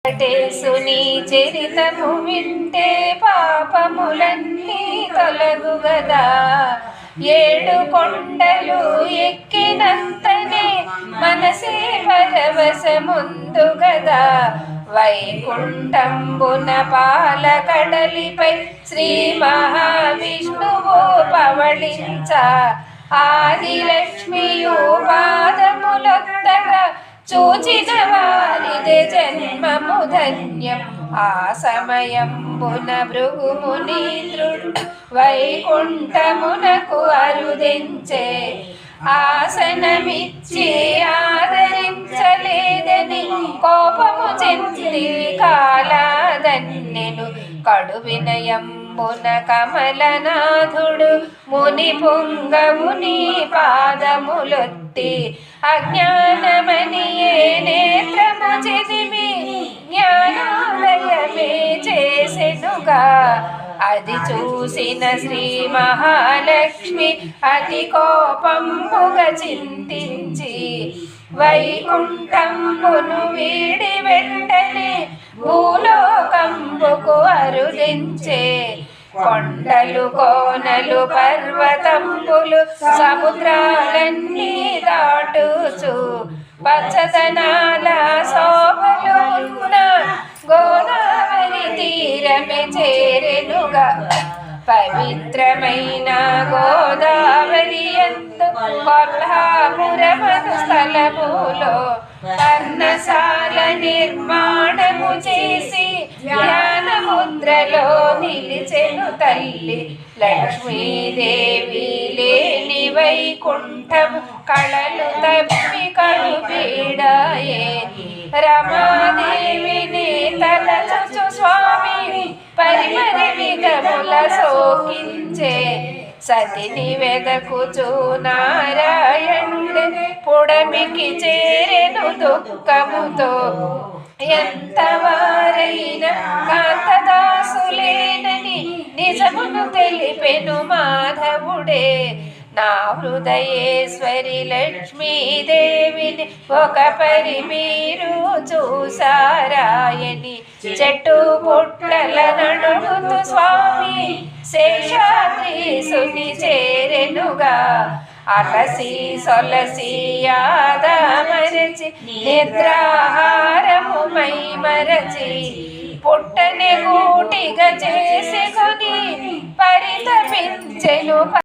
వెంకటేశుని చరితము వింటే పాపములన్నీ తొలగుగదా. ఏడు కొండలు ఎక్కినంతనే మనసే పరవశముందు గదా. వైకుంఠంబున పాలకడలిపై శ్రీ మహావిష్ణువు పవళించ. ఆదిలక్ష్మియు పాదములొత్తగా చూచిన వారిదే జన్మము ధన్యం. ఆ సమయంబున భృగుమునీంద్రుడు వైకుంఠమునకు అరుదించే. ఆసనమిచ్చి ఆదరించలేదని కోపము చెంది కాలాదన్నెను. కడు వినయంబున కమలనాథుడు ముని పొంగముని పాదములొత్తి అజ్ఞానమనియే నేత్రము చెదిమి జ్ఞానోదయమే చేసెనుగా. అది చూసిన శ్రీ మహాలక్ష్మి అతి కోపంబుగా చింతించి వైకుంఠంబును వీడి వెంటనే భూలోకంబుకు అరుదించే. కొండలు కోనలు పర్వతంబులు సముద్రాలన్నీ దాటుచు పచ్చదనాల శోభలు ఉన్న గోదావరి తీరమే చేరెనుగా. పవిత్రమైన గోదావరి యందు కొల్హాపురమను స్థలములో పర్ణశాల నిర్మాణము చేసి ధ్యానముద్రలో నిలిచెను తల్లి. లక్ష్మీదేవి లేని వైకుంఠము కళలు తప్పి కడుపీడాయే. రమాదేవిని తలచుచు స్వామి పరిమరి విగముల శోకించే. సతిని వెదకుచు నారాయణుడు పుడమికి చేరెను దుఃఖముతో. ఎంతవారైనా కాంతదాసులేనని నిజమును తెలిపెను మాధవుడే. నా హృదయేశ్వరి లక్ష్మీదేవిని ఒక పరి మీరు చూసారాయని. చెట్టు పుట్టల నడుముతు స్వామి శేషాద్రీసుని చేరెనుగా. అలసి సొలసి ఆదమరచి నిద్రాహారము మై మరచి పుట్టని గూటిగా చేసుకొని పరితపించెను.